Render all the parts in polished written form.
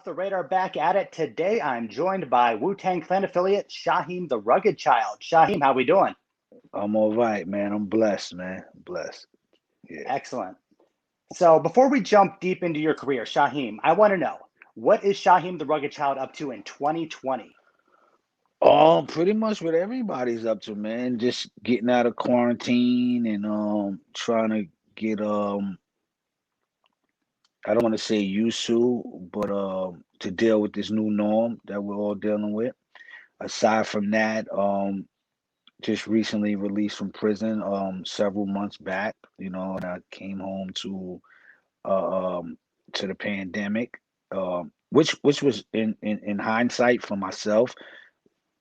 the radar back at it today. I'm joined by Wu-Tang Clan affiliate Shyheim The Rugged Child. Shyheim, how we doing? I'm all right, man. I'm blessed, man. I'm blessed. Yeah. Excellent. So before we jump deep into your career, Shyheim, I want to know, what is Shyheim The Rugged Child up to in 2020? Pretty much what everybody's up to, man. Just getting out of quarantine and trying to get I don't want to say used to, but to deal with this new norm that we're all dealing with. Aside from that, just recently released from prison several months back, and I came home uh, um to the pandemic. Which was in hindsight for myself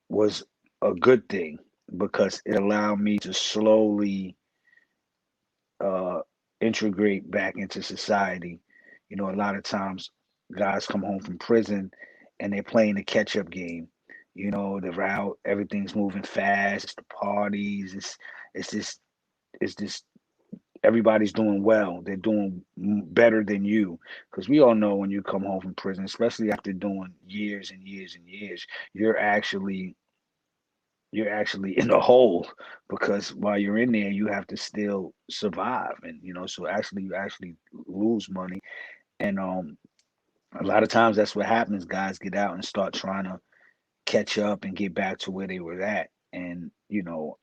was a good thing because it allowed me to slowly uh, integrate back into society. A lot of times guys come home from prison and they're playing the catch up game. The route, everything's moving fast. It's the parties. It's just it's just everybody's doing well. They're doing better than you because we all know when you come home from prison, especially after doing years and years and years, you're actually you're actually in a hole because while you're in there, you have to still survive, and so actually you actually lose money, and a lot of times that's what happens. Guys get out and start trying to catch up and get back to where they were at, and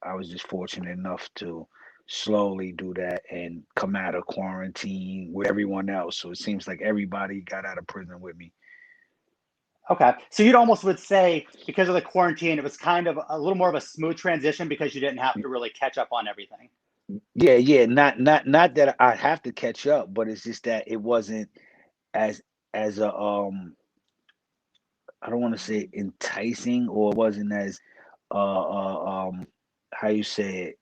I was just fortunate enough to slowly do that and come out of quarantine with everyone else. So it seems like everybody got out of prison with me. Okay, so you'd almost would say because of the quarantine, it was kind of a little more of a smooth transition because you didn't have to really catch up on everything. Yeah, yeah. Not that I have to catch up, but it's just that it wasn't as as a I don't want to say enticing, or it wasn't as how you say it,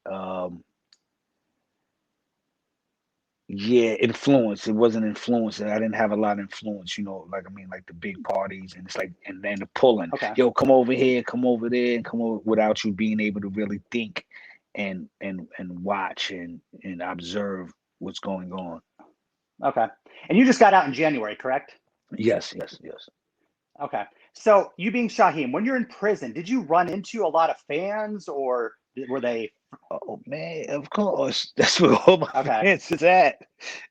yeah, influence. It wasn't influence. I didn't have a lot of influence, like, I mean, like the big parties, and it's like, and then the pulling, Okay, yo, come over here, come over there, and come over, without you being able to really think and watch and observe what's going on. okay. And you just got out in January, correct? Yes, yes, yes. Okay. So you being Shaheem, when you're in prison, did you run into a lot of fans or were they Oh man, of course. That's where all my okay? fans is at.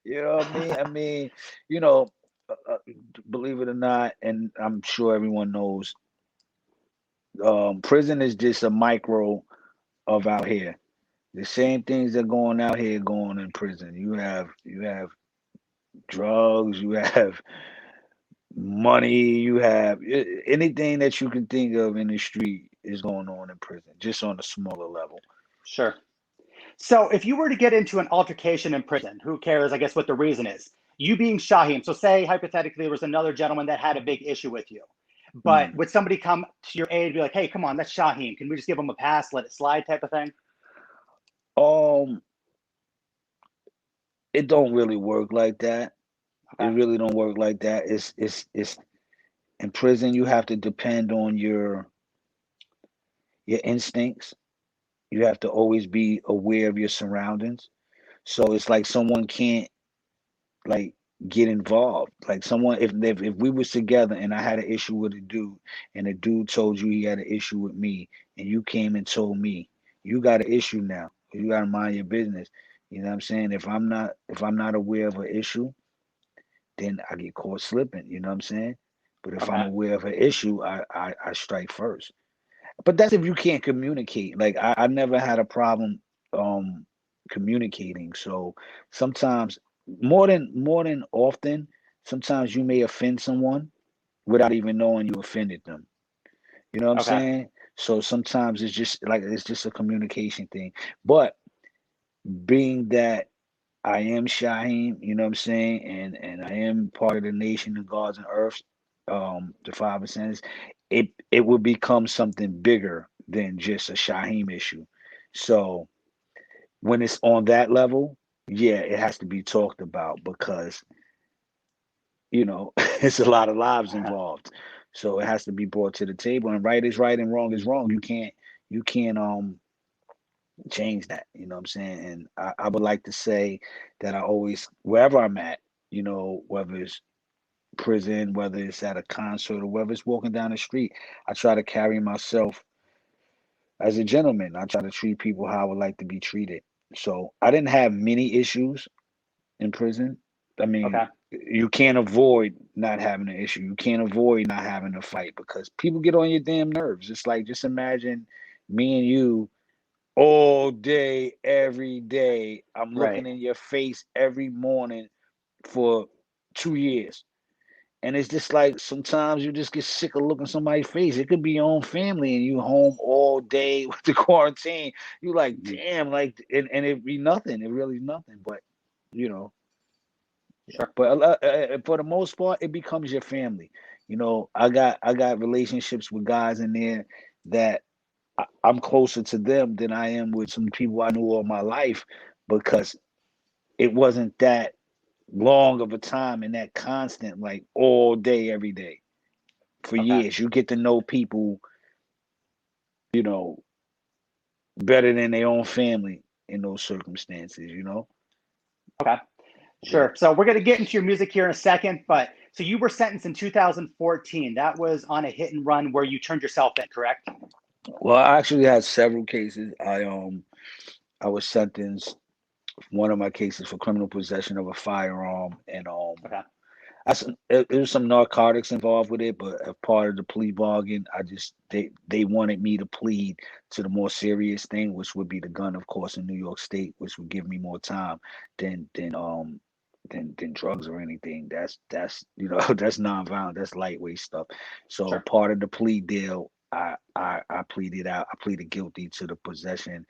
You know what I mean? I mean, you know, uh, uh, believe it or not, and I'm sure everyone knows, prison is just a micro of out here. The same things that going out here going in prison. You have drugs, you have money, you have anything that you can think of in the street is going on in prison, just on a smaller level. Sure. So if you were to get into an altercation in prison, who cares, I guess, what the reason is? You being Shaheem, so say hypothetically there was another gentleman that had a big issue with you, but Mm. would somebody come to your aid and be like, hey, come on, that's Shaheem. Can we just give him a pass, let it slide type of thing? Um, it don't really work like that. It Okay. really don't work like that. It's in prison you have to depend on your instincts. You have to always be aware of your surroundings. So it's like someone can't like get involved. Like someone if we was together and I had an issue with a dude and the dude told you he had an issue with me and you came and told me, you got an issue now. You gotta mind your business. You know what I'm saying? If I'm not aware of an issue, then I get caught slipping. You know what I'm saying? But if I'm Okay. aware of an issue, I strike first. But that's if you can't communicate. Like I never had a problem um communicating. So sometimes more than often, sometimes you may offend someone without even knowing you offended them. You know what I'm Okay. saying? So sometimes it's just a communication thing. But being that I am Shaheem, you know what I'm saying, and I am part of the nation of gods and earths, the five ascendants, it will become something bigger than just a Shaheem issue. So when it's on that level, yeah, it has to be talked about because it's a lot of lives involved. So it has to be brought to the table, and right is right and wrong is wrong. You can't change that. You know what I'm saying? And I would like to say that I always, wherever I'm at, whether it's prison, whether it's at a concert or whether it's walking down the street. I try to carry myself as a gentleman. I try to treat people how I would like to be treated. So I didn't have many issues in prison. I mean, Okay. you can't avoid not having an issue. You can't avoid not having a fight because people get on your damn nerves. It's like just imagine me and you all day, every day. I'm Right. looking in your face every morning for 2 years. And it's just like sometimes you just get sick of looking somebody's face. It could be your own family and you home all day with the quarantine. You like, Mhm. damn, like, and it be nothing. It really nothing. But you know, yeah. Sure. But for the most part, it becomes your family. I got relationships with guys in there that I'm closer to them than I am with some people I knew all my life because it wasn't that long of a time and that constant, like all day, every day for Okay. years. You get to know people, you know, better than their own family in those circumstances. Okay. Yeah. Sure. So we're going to get into your music here in a second, but so you were sentenced in 2014. That was on a hit and run where you turned yourself in, correct? Well, I actually had several cases. I was sentenced one of my cases for criminal possession of a firearm and Okay. there was some narcotics involved with it, but as part of the plea bargain, they wanted me to plead to the more serious thing, which would be the gun, of course, in New York State, which would give me more time than than um than drugs or anything. That's that's nonviolent, that's lightweight stuff. So Sure. part of the plea deal, I pleaded out. I pleaded guilty to the possession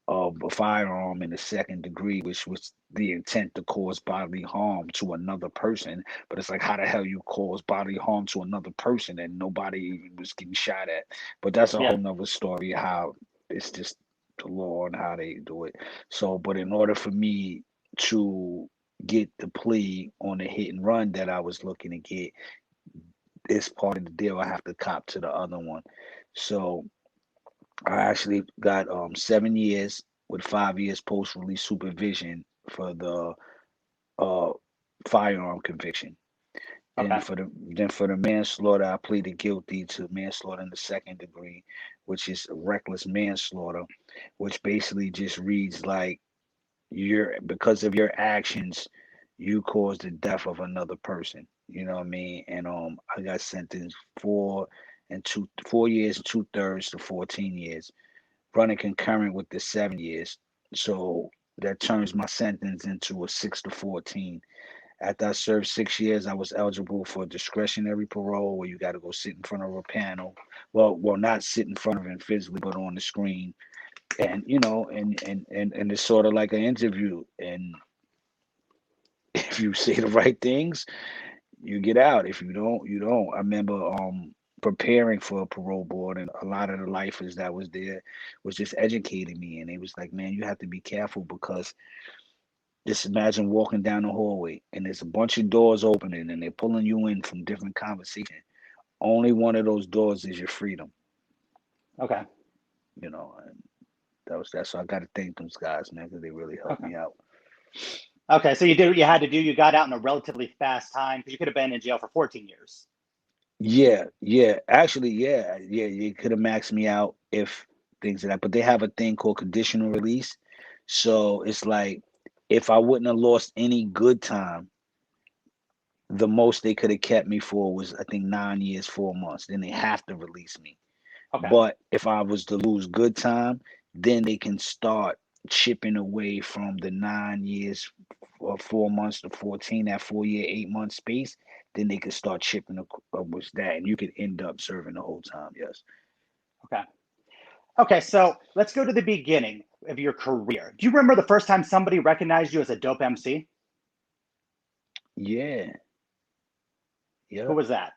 of a firearm in the second degree, which was the intent to cause bodily harm to another person. But it's like, how the hell you cause bodily harm to another person and nobody was getting shot at? But that's a Yeah. whole nother story. How it's just the law and how they do it. So, but in order for me to get the plea on the hit and run that I was looking to get, it's part of the deal. I have to cop to the other one. So I actually got 7 years with 5 years post release supervision for the uh, firearm conviction. Then Okay. for the then for the manslaughter, I pleaded guilty to manslaughter in the second degree, which is reckless manslaughter, which basically just reads like you're because of your actions, you caused the death of another person. You know what I mean? And I got sentenced 4 years and 2/3 to 14 years running concurrent with the 7 years. So that turns my sentence into a 6 to 14. After I served 6 years, I was eligible for discretionary parole, where you got to go sit in front of a panel. Well, not sit in front of it physically, but on the screen, and and it's sort of like an interview. And if you say the right things, you get out. If you don't, you don't. I remember preparing for a parole board, and a lot of the lifers that was there was just educating me, and it was like, man, you have to be careful because just imagine walking down the hallway and there's a bunch of doors opening and they're pulling you in from different conversations. Only one of those doors is your freedom, Okay. and that's so I got to thank those guys, man, because they really helped Okay. me out. Okay. So you did what you had to do. You got out in a relatively fast time because you could have been in jail for 14 years. Yeah, yeah. Actually, yeah, yeah. You could have maxed me out if things like that, but they have a thing called conditional release. So it's like if I wouldn't have lost any good time, the most they could have kept me for was I think 9 years, 4 months. Then they have to release me. Okay. But if I was to lose good time, then they can start chipping away from the 9 years or 4 months to 14, that 4 year, 8 month space. Then they could start chipping with that, and you could end up serving the whole time. Yes. Okay. Okay. So let's go to the beginning of your career. Do you remember the first time somebody recognized you as a dope MC? Yeah. Who Yep. was that?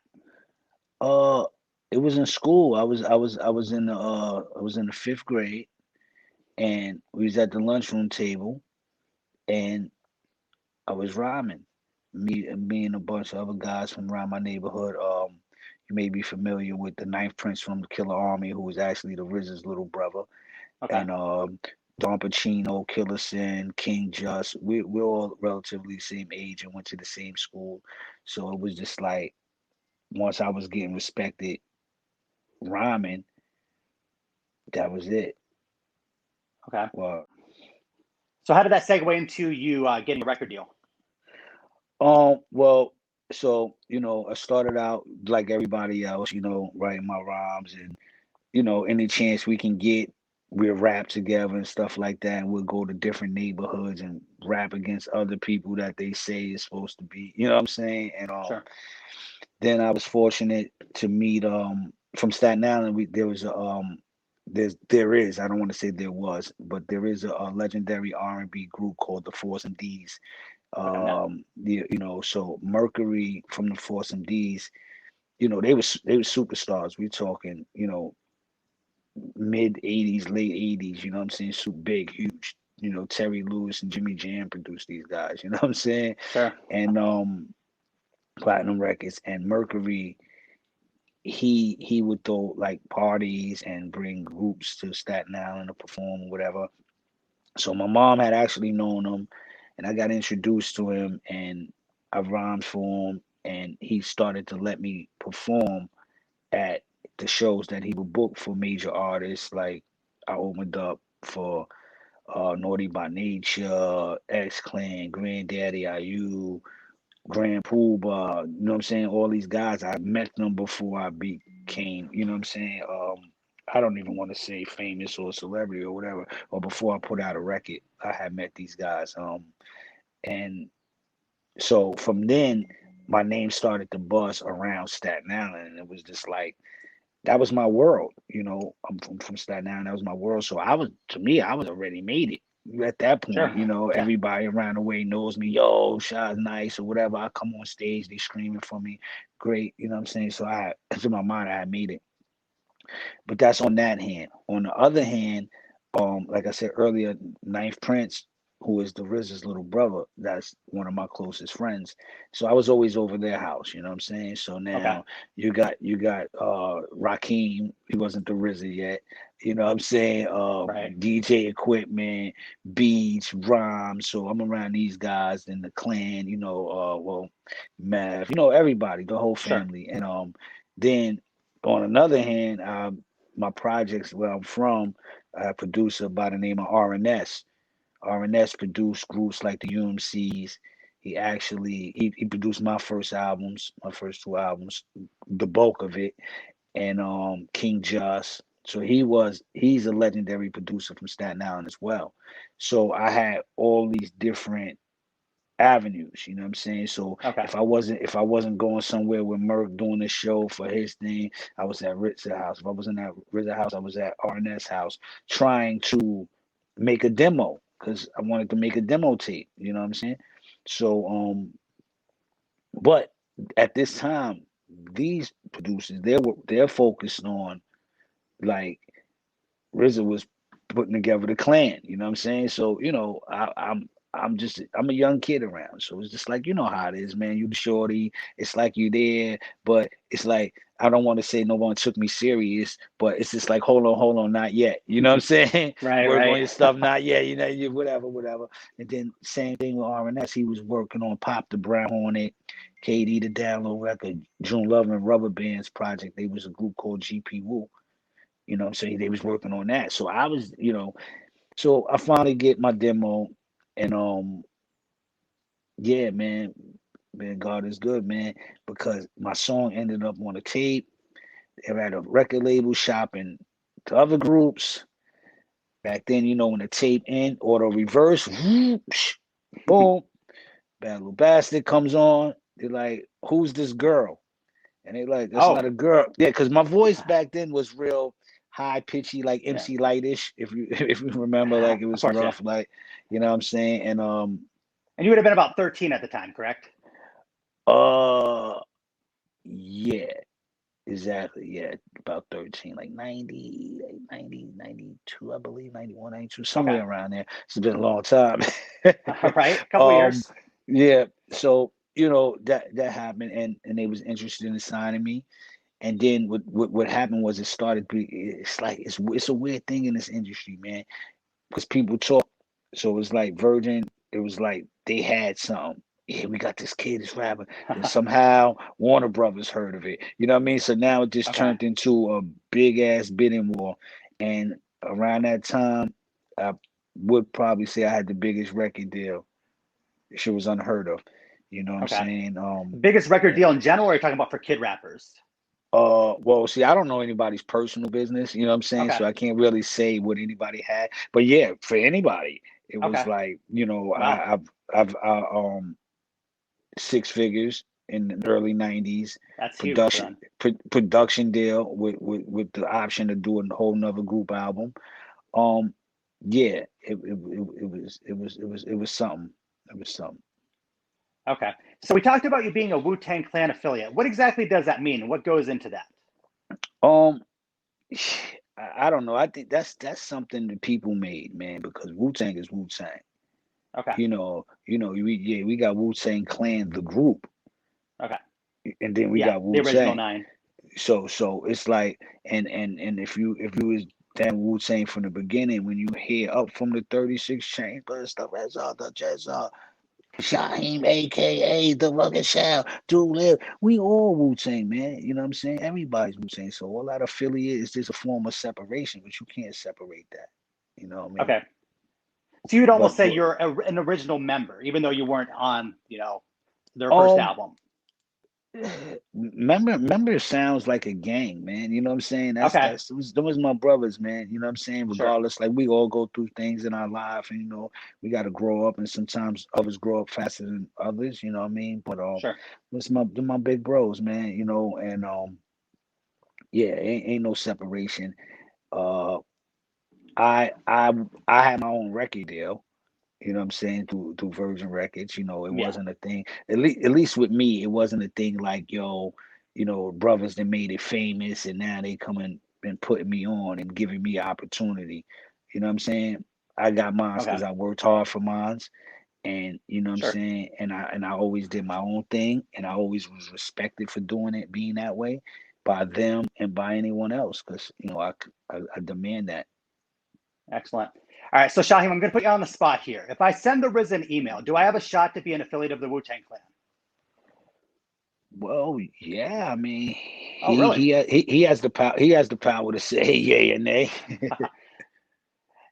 Uh, it was in school. I was in the fifth grade, and we was at the lunchroom table, and I was rhyming. Me and a bunch of other guys from around my neighborhood. You may be familiar with the Ninth Prince from the Killer Army, who was actually the RZA's little brother. Okay. And Don Pacino, Killer Sin, King Just. We're all relatively the same age and went to the same school. So it was just like once I was getting respected rhyming, that was it. Okay. Well, So how did that segue into you getting a record deal? well, so I started out like everybody else, writing my rhymes and any chance we can get, we'll rap together and stuff like that, and we'll go to different neighborhoods and rap against other people that they say is supposed to be, you know what I'm saying? And Sure. then I was fortunate to meet from Staten Island. There was a there is, I don't want to say there was, but there is a legendary R&B group called the Force MDs. Okay. So Mercury from the Force MDs, they were superstars. We're talking, mid 80s, late 80s, you know what I'm saying? Super big, huge. Terry Lewis and Jimmy Jam produced these guys, you know what I'm saying? Sure. And Platinum Records and Mercury, he would throw like parties and bring groups to Staten Island to perform or whatever. So my mom had actually known him, and I got introduced to him, and I rhymed for him, and he started to let me perform at the shows that he would book for major artists. Like I opened up for Naughty by Nature, X Clan, Granddaddy IU, Grand Poobah, you know what I'm saying? All these guys, I met them before I became, you know what I'm saying? I don't even want to say famous or celebrity or whatever, or before I put out a record, I had met these guys. And so from then, my name started to buzz around Staten Island, and it was just like that was my world. I'm from Staten Island. That was my world. So to me, I was already made it. At that point, Sure. Yeah. everybody around the way knows me. Yo, Shaw's nice or whatever. I come on stage, they screaming for me. Great, you know what I'm saying? So to my mind, I had made it. But that's on that hand. On the other hand, like I said earlier, Ninth Prince, who is the RZA's little brother, that's one of my closest friends. So I was always over their house, you know what I'm saying? So Okay. now you got Rakim, he wasn't the RZA yet, you know what I'm saying? Right. DJ equipment, beats, rhymes. So I'm around these guys in the clan, Mav, everybody, the whole Sure. family. And then on another hand, my projects where I'm from, a producer by the name of RNS. RNS produced groups like the UMCs. He produced my first albums, my first two albums, the bulk of it, and King Just. So he's a legendary producer from Staten Island as well. So I had all these different avenues, you know what I'm saying? So Okay. if I wasn't going somewhere with Merc doing a show for his thing, I was at Ritz's house. If I wasn't at Ritz's house, I was at RNS house trying to make a demo because I wanted to make a demo tape, you know what I'm saying? So but at this time, these producers they're focused on like RZA was putting together the clan. You know what I'm saying? So I'm a young kid around, so it's just like how it is, man. You the shorty, it's like you there, but it's like I don't want to say no one took me serious, but it's just like hold on, not yet. You know what I'm saying? Right. Work on Right. your stuff, not yet. You whatever, whatever. And then same thing with RNS. He was working on Pop the Brown Hornet, KD the Download Record, June Love and Rubber Bands project. They was a group called GP Wu. You know what I'm saying? They was working on that. So I was, so I finally get my demo and yeah, man, God is good, man, because my song ended up on a tape. They were at a record label shopping to other groups. Back then, when the tape end, auto reverse, whoosh, boom, Bad Little Bastard comes on. They're like, who's this girl? And they like, that's not Oh. a girl. Yeah, because my voice back then was real high pitchy, like Yeah. MC Lightish. If you if you remember, like it Of was course. Yeah. rough, like you know what I'm saying. And And you would have been about 13 at the time, correct? uh yeah, exactly. Yeah, about 13, like 90, like 90, 92, I believe, 91, 92, Okay. somewhere around there. It's been a long time. All right. A couple um years. yeah, so that happened and they was interested in signing me. And then what happened was it's like it's a weird thing in this industry, man. because people talk. So it's like Virgin. It was like they had something. Yeah, we got this kid, this rapper. Then somehow Warner Brothers heard of it. You know what I mean? So now it just Okay. turned into a big ass bidding war. And around that time, I would probably say I had the biggest record deal. Shit was unheard of. You know what I'm Okay. saying? Biggest record deal in general, or are you talking about for kid rappers? Well, see, I don't know anybody's personal business, you know what I'm saying? Okay. So I can't really say what anybody had. But yeah, for anybody, it was Okay. like, Wow. I've six figures in the early '90s, That's huge production then. production deal with the option to do a whole nother group album. Um, yeah, it was something. It was something. Okay. So we talked about you being a Wu-Tang Clan affiliate. What exactly does that mean? And what goes into that? Um, I don't know. I think that's something that people made, man, because Wu-Tang is Wu-Tang. Okay. We got Wu-Tang Clan, the group, Okay. and then we Yeah. got The original Wu-Tang. nine. So it's like, and if you was damn Wu-Tang from the beginning, when you hear up from the 36 chambers, the Reza, the Jezza, Shyheim, aka the Rugged Shell, do live. We all Wu-Tang, man. You know what I'm saying? Everybody's Wu-Tang. So all that affiliate is just a form of separation, but you can't separate that. You know what I mean? Okay. So you'd almost say But you're an original member, even though you weren't on, their first um album. remember sounds like a gang, man. You know what I'm saying? Okay. Those my brothers, man. You know what I'm saying? Sure. Regardless, like we all go through things in our life, and we got to grow up, and sometimes others grow up faster than others. You know what I mean? But Sure. they're my big bros, man. And yeah, ain't no separation. Uh, I I I had my own record deal. You know what I'm saying? Through Virgin Records. It Yeah. wasn't a thing. At least with me, it wasn't a thing like, brothers that made it famous and now they coming and putting me on and giving me opportunity. You know what I'm saying? I got mines Okay. because I worked hard for mines, and you know what I'm Sure. saying? And I always did my own thing, and I always was respected for doing it, being that way by them and by anyone else, because I demand that. Excellent. All right. So Shahim, I'm going to put you on the spot here. If I send the Riz an email, do I have a shot to be an affiliate of the Wu-Tang Clan? Well, yeah, I mean, Oh, he really? he ha- he has the power. He has the power to say yay or nay.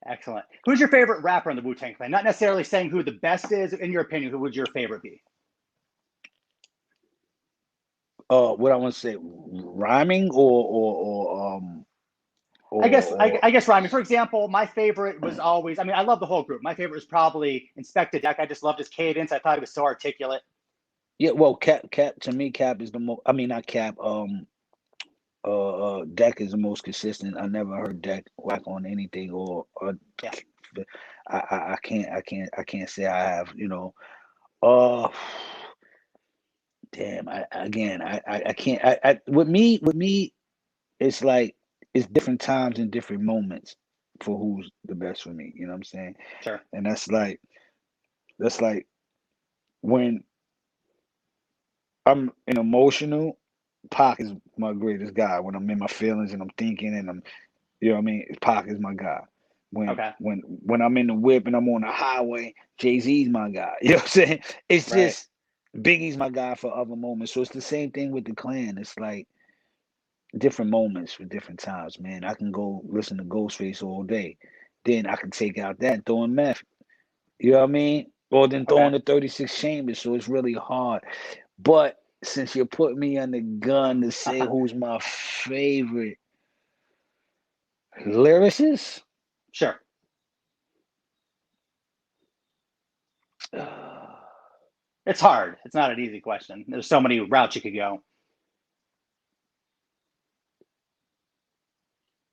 Excellent. Who's your favorite rapper in the Wu-Tang Clan? Not necessarily saying who the best is. In your opinion, who would your favorite be? What I want to say, rhyming I guess or I guess Ryan. For example, my favorite was always. I mean, I love the whole group. My favorite was probably Inspector Deck. I just loved his cadence. I thought he was so articulate. yeah. Well, Cap to me, Cap is the most. I mean, not Cap. Deck is the most consistent. I never heard Deck whack on anything or Yeah. I can't say I have. Uh, damn. I can't. With me, it's like it's different times and different moments for who's the best for me. You know what I'm saying? Sure. And that's like when I'm in emotional, Pac is my greatest guy. When I'm in my feelings and I'm thinking and you know what I mean? Pac is my guy. When Okay. when when I'm in the whip and I'm on the highway, Jay-Z's my guy. You know what I'm saying? It's Right. just Biggie's my guy for other moments. So it's the same thing with the clan. It's like different moments for different times, man. I can go listen to Ghostface all day. Then I can take out that and throw in meth. You know what I mean? Or then throw Okay. in the 36 chambers. So it's really hard. But since you put me on the gun to say who's my favorite lyricist, Sure. It's hard. It's not an easy question. There's so many routes you could go.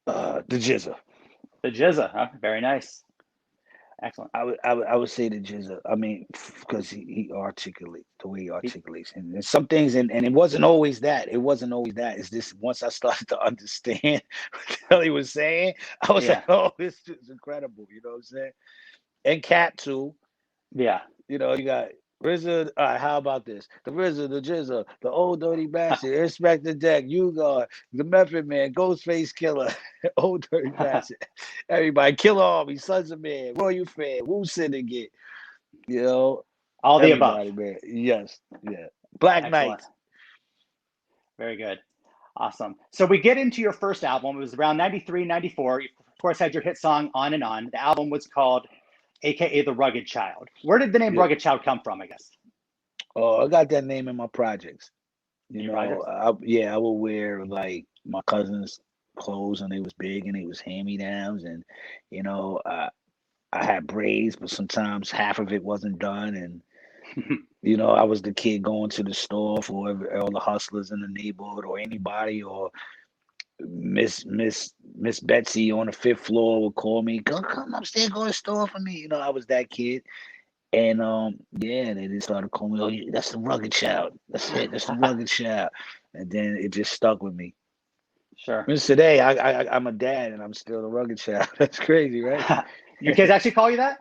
the Jizza. The Jizza. Huh? Very nice. Excellent. I would say the Jizza. I mean, because he articulates the way he He, articulates, and there's some things, and it wasn't always that. It wasn't always that. It's this once I started to understand what the hell he was saying, I was like, yeah. oh, this is incredible. You know what I'm saying? And Cat too. Yeah. You got RZA. All right, how about this? The RZA, the Jizza, the old dirty bastard, Inspector Deck, You God, the Method Man, Ghostface Killer. Old dirty bastard. Everybody, Kill Army, Sons of Man, Royal Fan, Wu Syndicate, you know, All the above. everybody, man. Yes, yeah. Black Excellent. Knights. Very good. Awesome. So we get into your first album. It was around 93, 94. You, of course, had your hit song On and On. The album was called AKA The Rugged Child. Where did the name Yeah. Rugged Child come from, I guess? Oh, I got that name in my projects. You Your know, projects? I would wear like my cousin's clothes, and they was big, and they was hand me downs, and you know, I had braids, but sometimes half of it wasn't done, and you know, I was the kid going to the store for all the hustlers in the neighborhood, or anybody, or Miss Betsy on the fifth floor would call me, go come upstairs, go to the store for me. You know, I was that kid. And yeah, they just started calling me, oh, that's the rugged child. That's it, that's the rugged child. And then it just stuck with me. Sure. And today I'm a dad and I'm still the rugged child. That's crazy, right? Your kids actually call you that?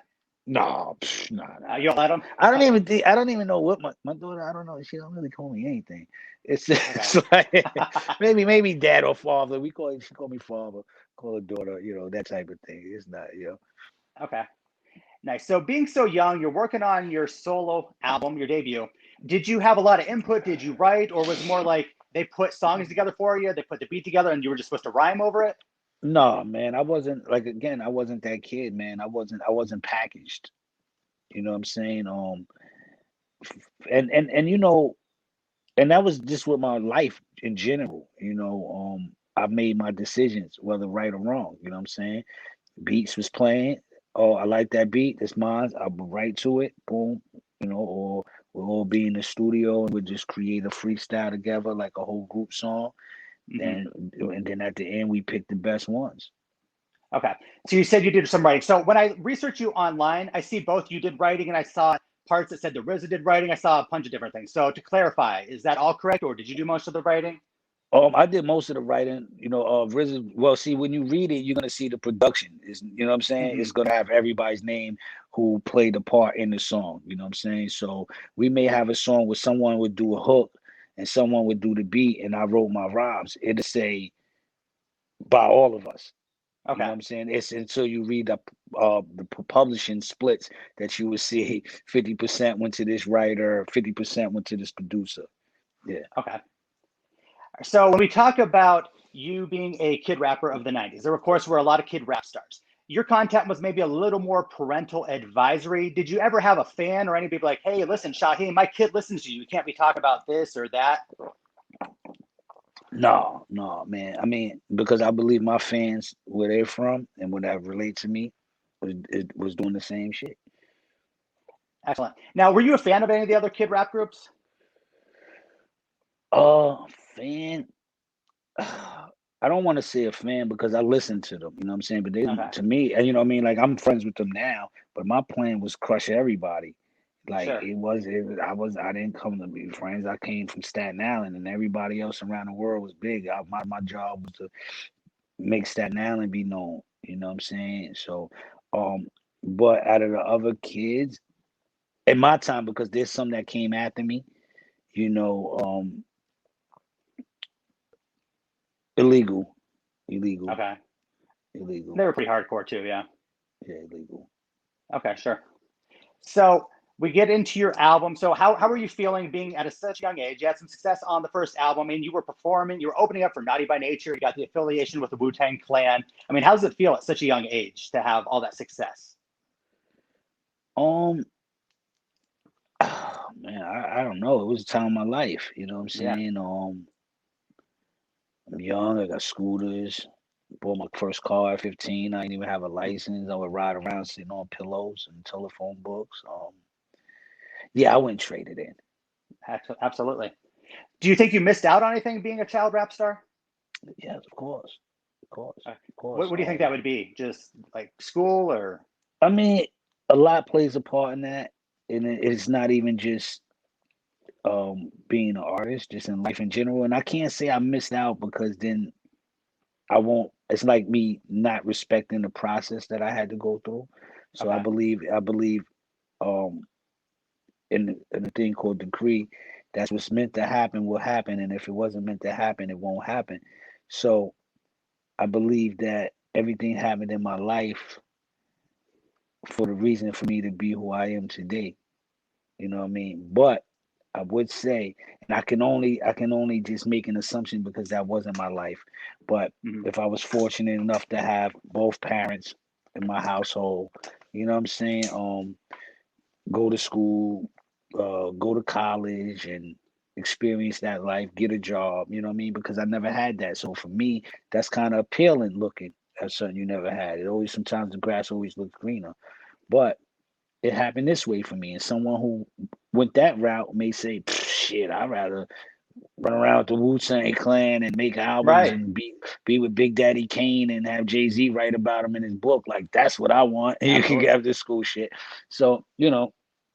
No, no, You don't let them? I don't even know what my daughter, I don't know. She don't really call me anything. It's Okay. just like maybe dad or father. She call me father, call her daughter, you know, that type of thing. It's not, you know. Okay. Nice. So being so young, you're working on your solo album, your debut. Did you have a lot of input? Did you write, or was it more like they put songs together for you, they put the beat together, and you were just supposed to rhyme over it? No, man, I wasn't like again, I wasn't that kid, man. I wasn't packaged. You know what I'm saying? And you know, and that was just with my life in general. You know, I made my decisions, whether right or wrong. You know what I'm saying? Beats was playing. Oh, I like that beat. It's mine. I'll go right to it. Boom. You know, or we'll all be in the studio and we'll just create a freestyle together, like a whole group song. Hmm. And then at the end, we pick the best ones. Okay. So you said you did some writing. So when I researched you online, I see both you did writing and I saw parts that said the RZA did writing. I saw a bunch of different things. So to clarify, is that all correct, or did you do most of the writing? I did most of the writing, you know, RZA. Well, see, when you read it, you're gonna see the production. Is you know what I'm saying? Hmm. It's gonna have everybody's name who played a part in the song. You know what I'm saying? So we may have a song where someone would do a hook and someone would do the beat, and I wrote my rhymes. It'll say by all of us. You know Okay. what I'm saying? It's until you read the publishing splits that you would see 50% went to this writer, 50% went to this producer. Yeah. Okay. So when we talk about you being a kid rapper of the 90s, there of course were a lot of kid rap stars. Your content was maybe a little more parental advisory. Did you ever have a fan or anybody like, hey, listen, Shyheim, my kid listens to you. You can't be talking about this or that? No, no, man. I mean, because I believe my fans, where they're from and what that relate to me, it was doing the same shit. Excellent. Now, were you a fan of any of the other kid rap groups? Fan. I don't want to say a fan because I listen to them. You know what I'm saying? But they, Okay, to me, and you know what I mean. Like I'm friends with them now, but my plan was crush everybody. Like sure. I didn't come to be friends. I came from Staten Island, and everybody else around the world was big. My job was to make Staten Island be known. You know what I'm saying? So, um, but out of the other kids in my time, because there's some that came after me, you know, illegal, illegal, Okay. illegal, They were pretty hardcore too, yeah. yeah, illegal. Okay, sure. So we get into your album. So how are you feeling being at such a young age? You had some success on the first album. I mean, you were performing, you were opening up for Naughty by Nature, you got the affiliation with the Wu-Tang Clan. I mean, how does it feel at such a young age to have all that success? Um, man, I don't know. It was a time of my life. You know what I'm Yeah, saying? I'm young. I got scooters. Bought my first car at 15. I didn't even have a license. I would ride around sitting on pillows and telephone books. Yeah, I went traded in. absolutely. Do you think you missed out on anything being a child rap star? Yes, of course, of course, Uh, of course. what do you think that would be? Just like school or? I mean, a lot plays a part in that, and it's not even just being an artist, just in life in general. And I can't say I missed out because then I won't. It's like me not respecting the process that I had to go through. So Okay, I believe um in a thing called decree. That's what's meant to happen will happen, and if it wasn't meant to happen, it won't happen. So I believe that everything happened in my life for the reason for me to be who I am today. You know what I mean? But I would say, and I can only just make an assumption because that wasn't my life. But Mhm. if I was fortunate enough to have both parents in my household, you know what I'm saying? Go to school, go to college and experience that life, get a job, you know what I mean? Because I never had that. So for me, that's kind of appealing looking at something you never had. It always sometimes the grass always looks greener. But it happened this way for me. And someone who went that route may say, shit, I'd rather run around with the Wu-Tang Clan and make albums Right. and be with Big Daddy Kane and have Jay-Z write about him in his book. Like that's what I want. And you can Absolutely. get this school shit. So,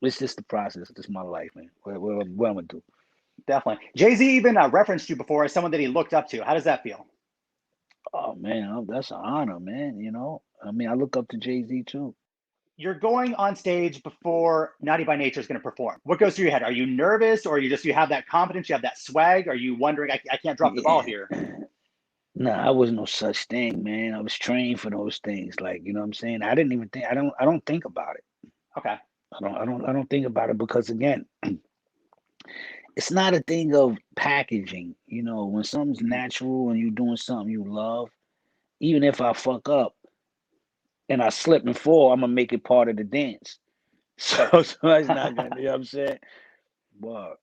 it's just the process. It's just my life, man. What I'm gonna do. Definitely. Jay-Z even referenced you before as someone that he looked up to. How does that feel? Oh man, that's an honor, man. I mean, I look up to Jay-Z too. You're going on stage before Naughty by Nature is going to perform. What goes through your head? Are you nervous, or you have that confidence, you have that swag? Are you wondering, I can't drop the ball Yeah. here? Nah, I was no such thing, man. I was trained for those things. Like, you know what I'm saying? I didn't even think I don't think about it. Okay. I don't think about it because again, it's not a thing of packaging. When something's Hmm. natural and you're doing something you love, even if I fuck up and I slip and fall, I'm gonna make it part of the dance. Sure. So it's not gonna, you know what I'm saying? But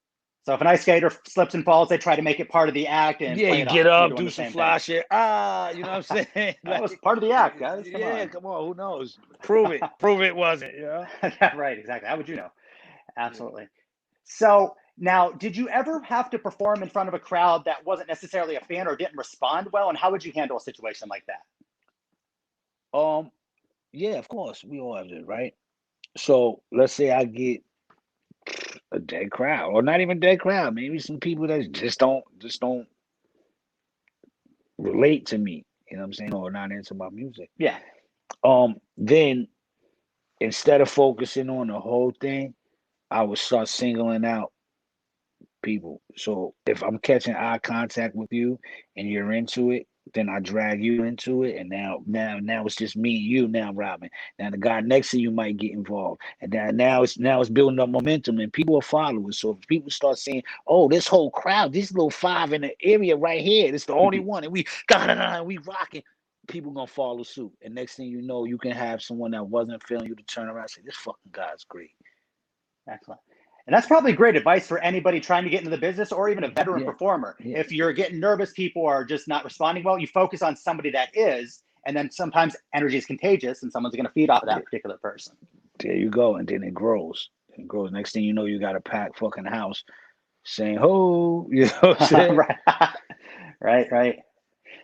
So if an ice skater slips and falls, they try to make it part of the act and yeah, play you it get off. You're up, doing do the some same thing. fly shit. You know what I'm saying? That was Like, part of the act, guys. Come yeah, on. come on, who knows? Prove it. Prove it wasn't, Yeah, right, exactly. How would you know? Yeah. Absolutely. So now, did you ever have to perform in front of a crowd that wasn't necessarily a fan or didn't respond well? And how would you handle a situation like that? Um, yeah, of course, we all have it, right? So let's say I get a dead crowd, or not even dead crowd, maybe some people that just don't relate to me, you know what I'm saying, or not into my music. Yeah. Then instead of focusing on the whole thing, I would start singling out people. So if I'm catching eye contact with you and you're into it, then I drag you into it, and now it's just me and you now, Robin. Now the guy next to you might get involved, and then now it's building up momentum, and people are followers. So if people start saying, "Oh, this whole crowd, these little five in the area right here, it's the only one," and we rocking. People gonna follow suit, and next thing you know, you can have someone that wasn't feeling you to turn around and say, "This fucking guy's great." Excellent. And that's probably great advice for anybody trying to get into the business or even a veteran Yeah, performer. yeah, If you're getting nervous, people are just not responding well, you focus on somebody that is, and then sometimes energy is contagious and someone's going to feed off of yeah. that particular person. There you go, and then it grows. It grows. Next thing you know, you got a packed fucking house saying "ho," you know what I'm saying? Right. Right, right.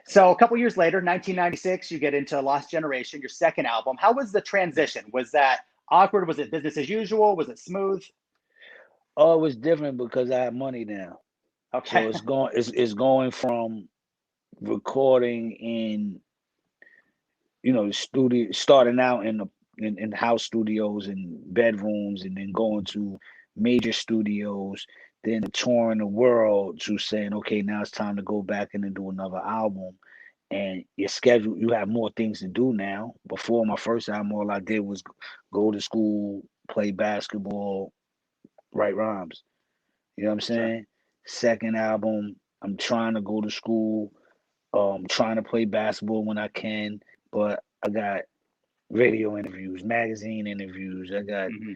So a couple years later, 1996, you get into Lost Generation, your second album. How was the transition? Was that awkward? Was it business as usual? Was it smooth? Oh, it was different because I had money now. Okay. So it's going from recording in the studio, starting out in house studios and bedrooms, and then going to major studios, then touring the world to saying, okay, now it's time to go back in and do another album. And your schedule, you have more things to do now. Before my first album, all I did was go to school, play basketball, write rhymes. You know what I'm Sure. saying? Second album, I'm trying to go to school, trying to play basketball when I can, but I got radio interviews, magazine interviews, I got Hmm.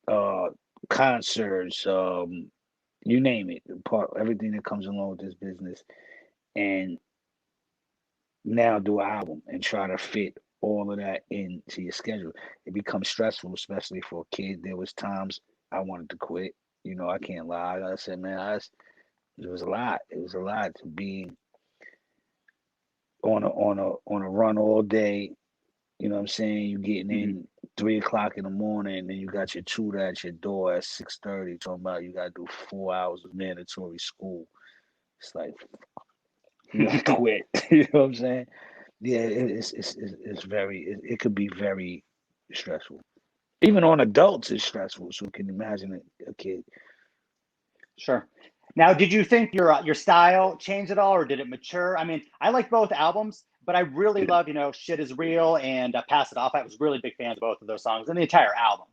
uh concerts, you name it, part everything that comes along with this business. And now do an album and try to fit all of that into your schedule. It becomes stressful, especially for a kid. There was times I wanted to quit. I can't lie. I said, man, it was a lot. It was a lot to be on a run all day. You know what I'm saying? You getting Hmm. in 3 o'clock in the morning, and then you got your tutor at your door at 6:30. Talking about you got to do 4 hours of mandatory school. It's like you got to quit. You know what I'm saying? Yeah, it's very it could be very stressful. Even on adults, it's stressful. So you can imagine a kid. Sure. Now, did you think your style changed at all, or did it mature? I mean, I like both albums, but I really Yeah. love, "Shit Is Real" and "Pass It Off." I was really big fans of both of those songs and the entire album.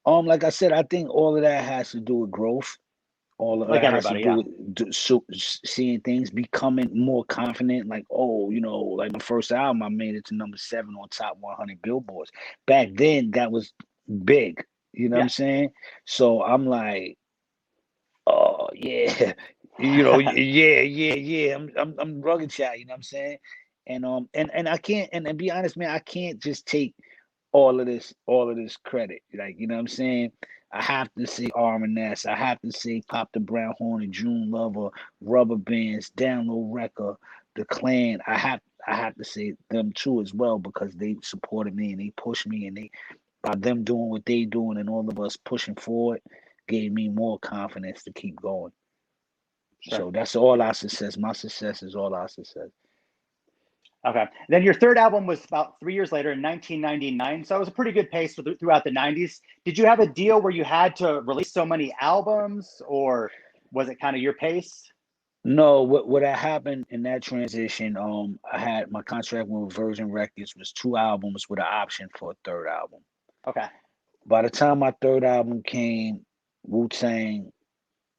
Like I said, I think all of that has to do with growth. All of Like that has to everybody, do yeah, with seeing things, becoming more confident. Like, oh, like my first album, I made it to #7 on top 100 billboards. Back then, that was big. You know what I'm yeah. saying? So I'm like, oh yeah, yeah. I'm rugged child. You know what I'm saying? And I can't and be honest, man, I can't just take all of this credit. Like, you know what I'm saying? I have to say R&S. I have to say Pop the Brown Horn and June Lover, Rubber Bands, Download Record, The Clan. I have to say them too as well because they supported me and they pushed me and they by them doing what they doing and all of us pushing forward gave me more confidence to keep going. Sure. So that's all our success. My success is all our success. Okay. Then your third album was about 3 years later in 1999. So it was a pretty good pace throughout the 90s. Did you have a deal where you had to release so many albums, or was it kind of your pace? No, what had happened in that transition, I had my contract with Virgin Records was 2 albums with an option for a third album. Okay. By the time my third album came, Wu-Tang,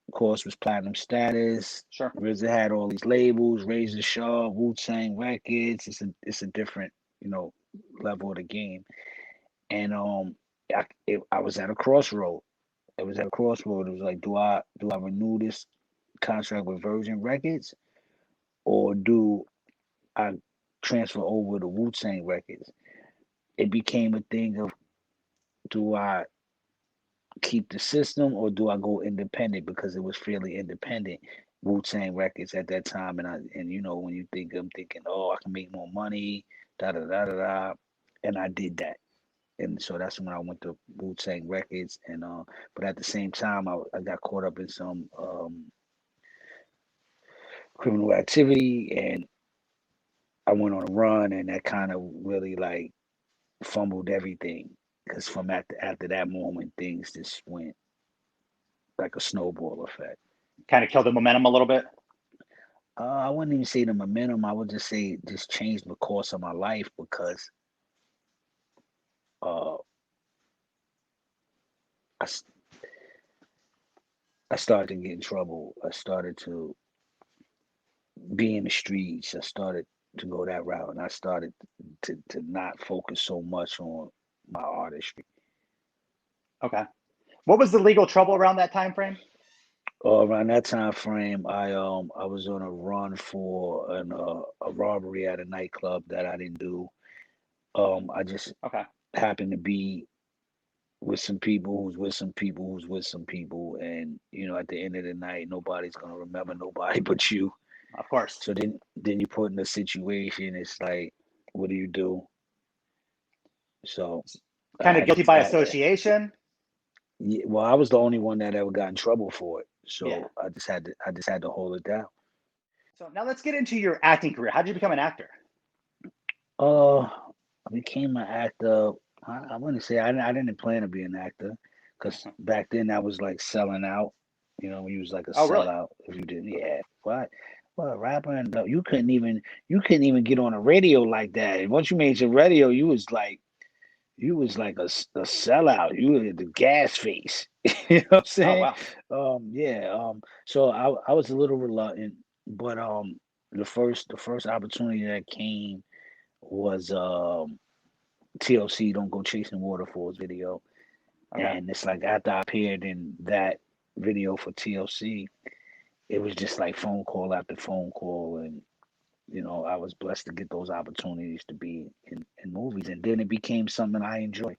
of course, was platinum status. Sure. RZA had all these labels, Razor Shaw, Wu-Tang Records. It's a different, you know, level of the game. And I was at a crossroad. It was at a crossroad. It was like, do I renew this contract with Virgin Records or do I transfer over to Wu Tang Records? It became a thing of do I keep the system or do I go independent because it was fairly independent. Wu Tang Records at that time, and when you think I'm thinking, oh, I can make more money, da da da da da, and I did that, and so that's when I went to Wu Tang Records, and but at the same time, I got caught up in some criminal activity, and I went on a run, and that kind of really like fumbled everything because from after that moment, things just went like a snowball effect. Kind of killed the momentum a little bit. I wouldn't even say the momentum. I would just say just changed the course of my life because uh, I, s- I started to get in trouble. I started to be in the streets. I started to go that route, and I started to not focus so much on my artistry. Okay. What was the legal trouble around that time frame? Around that time frame, I was on a run for a robbery at a nightclub that I didn't do. I just Okay. happened to be with some people who's with some people who's with some people, and at the end of the night, nobody's gonna remember nobody but you. Of course. So then you put in a situation. It's like, what do you do? So I Kind of had guilty to. by association. Yeah, well, I was the only one that ever got in trouble for it, Yeah. so I just had to hold it down. So now let's get into your acting career. How did you become an actor? I became an actor. I wouldn't say I didn't plan to be an actor, because back then that was like selling out. When you was like a Oh, really? sellout if you didn't. Yeah, what rapper and you couldn't even get on a radio like that. Once you made your radio, you was like a sellout. You were the gas face. You know what I'm Oh, saying? wow. Yeah. So I was a little reluctant, but the first opportunity that came was TLC Don't Go Chasing Waterfalls video. Okay. And it's like after I appeared in that video for TLC, it was just like phone call after phone call. And, I was blessed to get those opportunities to be in movies. And then it became something I enjoy.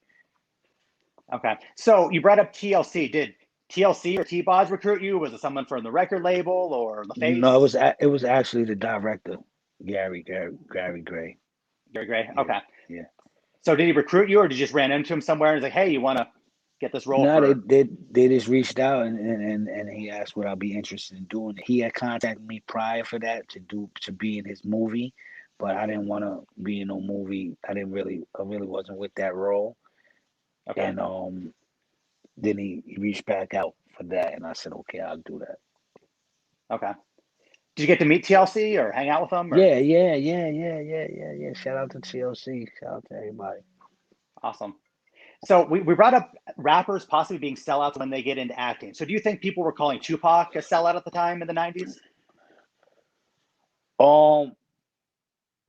Okay. So you brought up TLC. Did TLC or T-Boz recruit you? Was it someone from the record label or the No, it face? was it was actually the director, Gary Gray. Gary Gray. Yeah, Okay. yeah. So did he recruit you, or did you just ran into him somewhere and was like, "Hey, you want to get this role No, they for?" they they just reached out and he asked would I be interested in doing it. He had contacted me prior for that to be in his movie, but I didn't want to be in no movie. I really wasn't with that role. Okay. And then he reached back out for that, and I said okay, I'll do that. Okay. Did you get to meet TLC or hang out with them or? Yeah. Shout out to TLC. Shout out to everybody. Awesome. So we brought up rappers possibly being sellouts when they get into acting. So do you think people were calling Tupac a sellout at the time in the 90s? Um,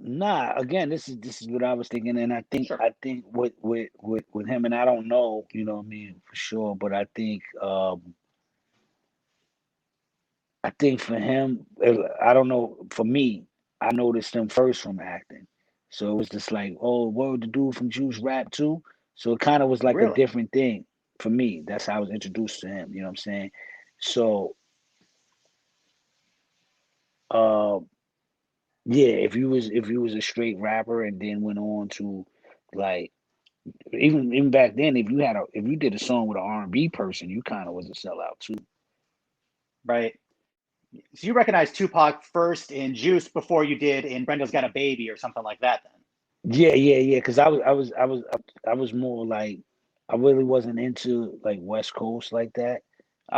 Nah, again, this is what I was thinking, and Sure. I think with him, and I don't know, what I mean, for sure, but I think for him, I don't know, for me, I noticed him first from acting, so it was just like, oh, word, the dude from Juice rap too, so it kind of was like a Really? different thing for me. That's how I was introduced to him. You know what I'm saying? So, uh, yeah, if you was a straight rapper and then went on to like even back then, if you did a song with an R&B person, you kind of was a sellout too. Right. So you recognized Tupac first in Juice before you did in Brenda's Got a Baby or something like that then. Yeah. Because I was more like I really wasn't into like West Coast like that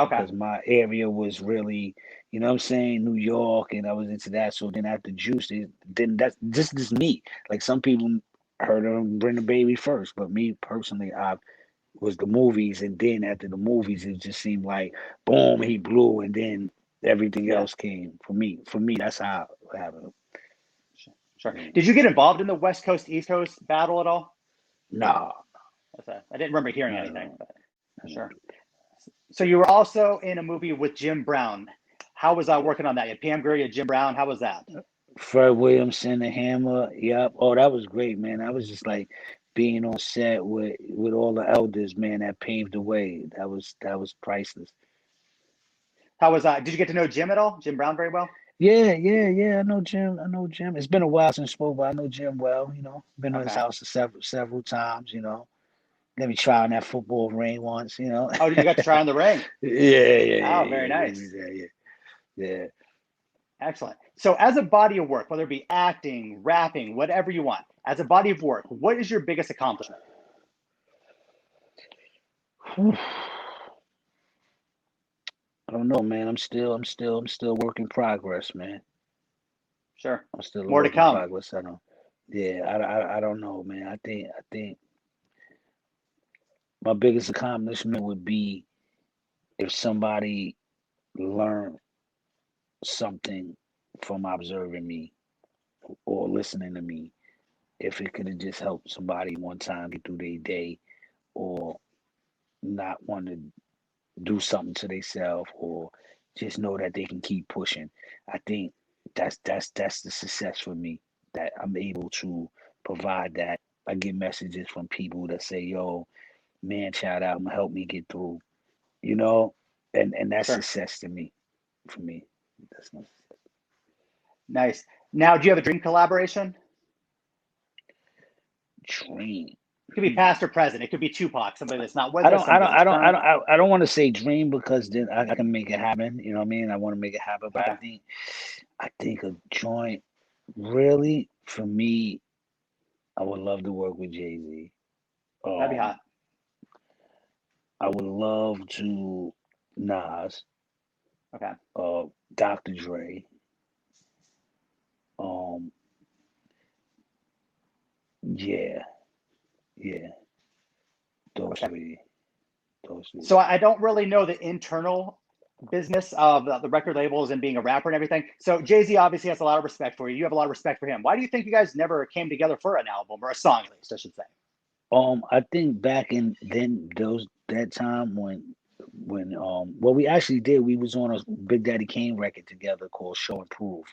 Okay. because my area was really, what I'm saying, New York, and I was into that. So then after Juice, then that's just me. Like some people heard of Brenda Baby first, but me personally, I was the movies, and then after the movies, it just seemed like boom, he blew, and then everything Yeah. else came for me. For me, that's how it happened. Sure. Yeah. Did you get involved in the West Coast East Coast battle at all? Nah, I didn't remember hearing not at anything, all. but sure. So you were also in a movie with Jim Brown. How was working on that? You had Pam Grier, you had Jim Brown. How was that? Fred Williamson, the Hammer. Yep. Oh, that was great, man. I was just like being on set with all the elders, man. That paved the way. That was priceless. How was Did you get to know Jim at all? Jim Brown very well? Yeah. I know Jim. I know Jim. It's been a while since spoke, but I know Jim well. Been to his Okay. house several times. Let me try on that football ring once. Oh, you got to try on the ring. Oh, very Give me nice. that. Yeah. Excellent. So, as a body of work, whether it be acting, rapping, whatever you want, as a body of work, what is your biggest accomplishment? Yeah. I don't know, man. I'm still work in progress, man. Sure. I'm still a More to work in come. progress. I don't. Yeah, I don't know, man. I think my biggest accomplishment would be if somebody learned something from observing me or listening to me. If it could have just helped somebody one time get through their day or not want to do something to themselves or just know that they can keep pushing. I think that's the success for me that I'm able to provide that. I get messages from people that say, "Yo, man, shout out, help me get through," you know, and that's Sure. success to me. For me, that's my Nice. Now, do you have a dream collaboration? dream. It could be past or present. It could be Tupac, somebody that's not with I us, don't, I somebody don't, that's I don't, I current. don't, I don't want to say dream because then I can make it happen. You know what I mean? I want to make it happen, but Okay. I think a joint really for me, I would love to work with Jay Z. That'd be Um, hot. I would love to Nas, Okay. uh, Dr. Dre. Um, yeah, yeah, those Okay. three, those three. So I don't really know the internal business of the record labels and being a rapper and everything. So Jay Z obviously has a lot of respect for you. You have a lot of respect for him. Why do you think you guys never came together for an album or a song, at least, I should say? I think back in then that time when we actually did, we was on a Big Daddy Kane record together called Show and Prove.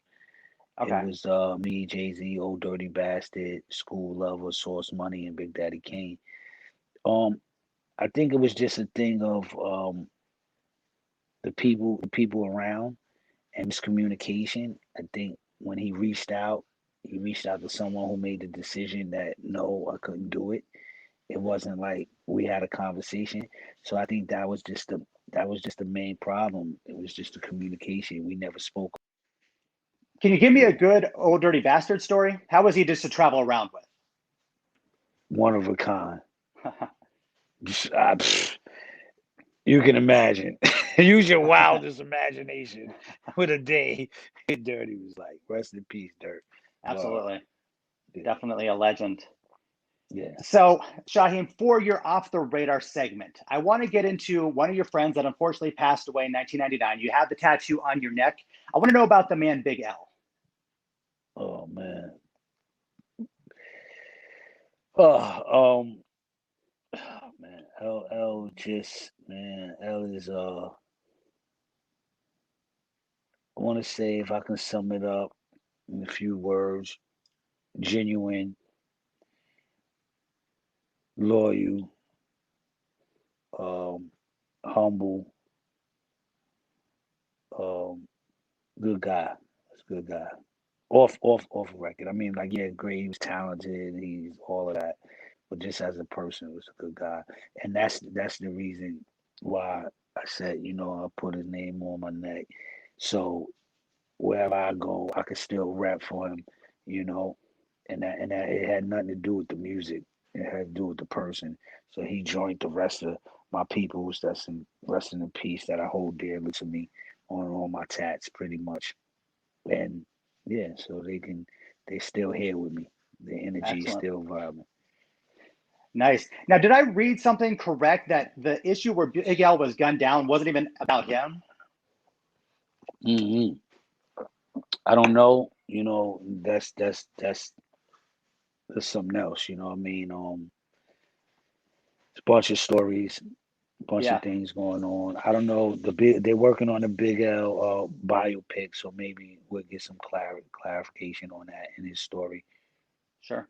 It Okay. was me, Jay Z, Old Dirty Bastard, School Lover, Source Money, and Big Daddy Kane. Um, I think it was just a thing of the people around and miscommunication. I think when he reached out to someone who made the decision that no, I couldn't do it. It wasn't like we had a conversation. So I think that was just the main problem. It was just the communication. We never spoke. Can you give me a Yeah, good old dirty bastard story? How was he just to travel around one of a kind. with? You can imagine. Use your wildest imagination with a day. Dirty was like, rest in peace, Dirt. Word. Absolutely. Yeah, Definitely a legend. yeah. So, Shaheem, for your off the radar segment, I want to get into one of your friends that unfortunately passed away in 1999. You have the tattoo on your neck. I want to know about the man Big L. Oh man. Oh, oh, man. L just man. L is I want to say if I can sum it up in a few words: genuine, loyal, um, humble, um, good guy. That's a good guy. Off record. I mean, like, yeah, great. He was talented. He's all of that, but just as a person, he was a good guy, and that's the reason why I said, I put his name on my neck, so wherever I go, I could still rap for him, you know, and that it had nothing to do with the music. It had to do with the person. So he joined the rest of my peoples that's in resting in peace that I hold dearly to me on all my tats, pretty much. And yeah, so they still here with me. The energy is Excellent. still vibing. Nice. Now, did I read something correct that the issue where Big L was gunned down wasn't even about him? hmm I don't know. That's something else. You know what I mean? It's a bunch of stories, a bunch of Yeah, things going on. I don't know. They're working on a Big L biopic, so maybe we'll get some clarification on that in his story. sure.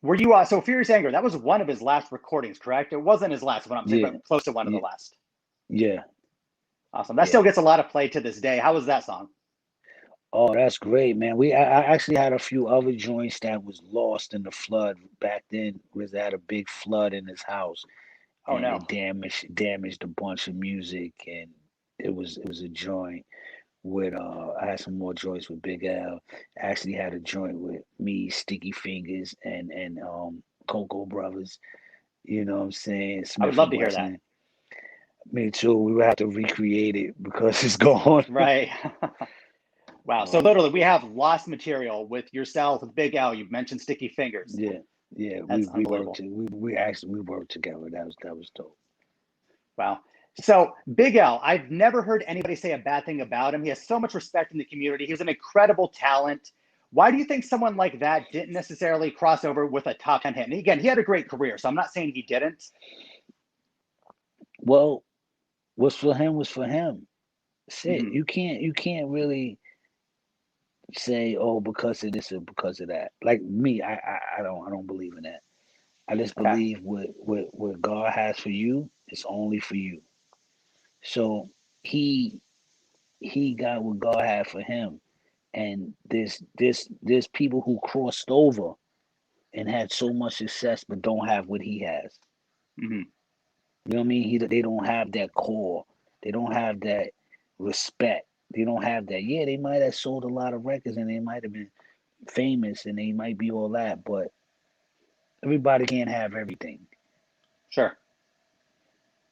Were you so Furious Anger? That was one of his last recordings, correct? It wasn't his last one, I'm saying, Yeah, but close to one of the yeah, last. yeah, Awesome. That still yeah. gets a lot of play to this day. How was that song? Oh, that's great, man. I actually had a few other joints that was lost in the flood back then. Was had a big flood in his house, Oh and no. it damaged a bunch of music, and it was a joint with I had some more joints with Big L. I actually had a joint with me, Sticky Fingers, and Coco Brothers. You know what I'm saying? I would Smith love and to hear that. Wesson. Me too. We would have to recreate it because it's gone. Right. Wow. So um, literally, we have lost material with yourself, with Big L. You've mentioned Sticky Fingers. yeah, yeah. We That's we worked unbelievable. to we actually we worked together. That was dope. Wow. So Big L, I've never heard anybody say a bad thing about him. He has so much respect in the community. He was an incredible talent. Why do you think someone like that didn't necessarily cross over with a top 10 hit? And again, he had a great career, so I'm not saying he didn't. Well, what's for him was for him. That's it. Hmm. You can't really say, oh, because of this or because of that. Like me, I don't believe in that. I just Okay. believe what God has for you is only for you. So he he got what God had for him. And there's people who crossed over and had so much success but don't have what he has. Hmm. You know what I mean? They don't have that core. They don't have that respect. They don't have that. Yeah, they might have sold a lot of records and they might have been famous and they might be all that, but everybody can't have everything. Sure.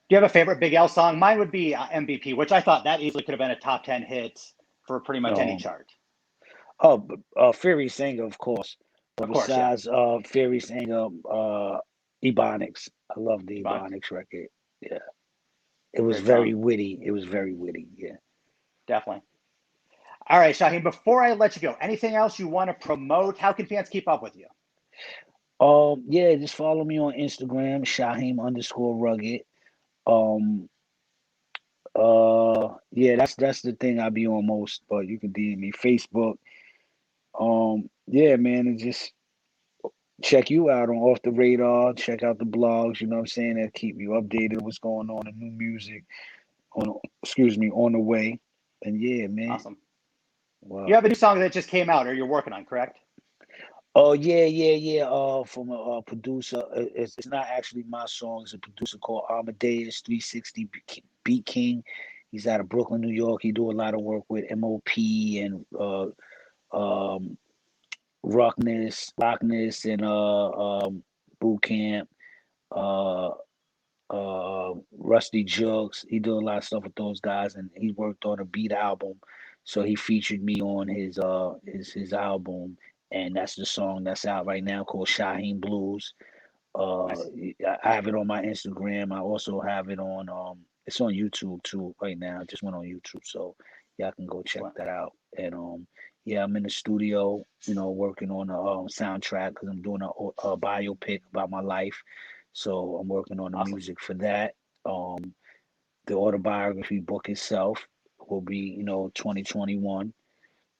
Do you have a favorite Big L song? Mine would be MVP, which I thought that easily could have been a top 10 hit for pretty much any Um, chart. Fury Singer, of course, but Of course, yeah. besides Fury Singer, Ebonics. I love the Ebonics. Ebonics record. Yeah, it was Great song. very witty. It was very witty. Yeah. Definitely. All right, Shaheen, before I let you go, anything else you want to promote? How can fans keep up with you? Yeah, just follow me on Instagram, Shyheim_Rugged. Um, yeah, that's the thing I be on most, but you can DM me Facebook. Yeah, man, and just check you out on Off the Radar. Check out the blogs. You know what I'm saying? That keep you updated what's going on in new music on. Excuse me, on the way. And yeah, man. Awesome. You Wow. have a new song that just came out or you're working on, correct? Oh yeah, yeah, yeah. From a producer. It's not actually my song. It's a producer called Amadeus 360 Beat King. He's out of Brooklyn, New York. He do a lot of work with MOP and um Rockness and Boot Camp. Uh Rusty Jugs. He did a lot of stuff with those guys, and he worked on a beat album. So he featured me on his album, and that's the song that's out right now called Shyheim Blues. Uh, Nice. I have it on my Instagram. I also have it on it's on YouTube too right now. I just went on YouTube, so y'all can go check Excellent. that out. And yeah, I'm in the studio, working on a soundtrack because I'm doing a biopic about my life. So I'm working on the Awesome. music for that. Um, the autobiography book itself will be, 2021,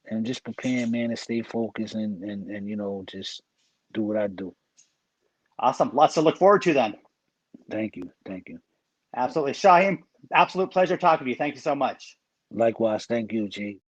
and just preparing, man, to stay focused and just do what I do. Awesome. Lots to look forward to then. Thank you, thank you. Absolutely. Shaheem, absolute pleasure talking to you. Thank you so much. Likewise, thank you, G.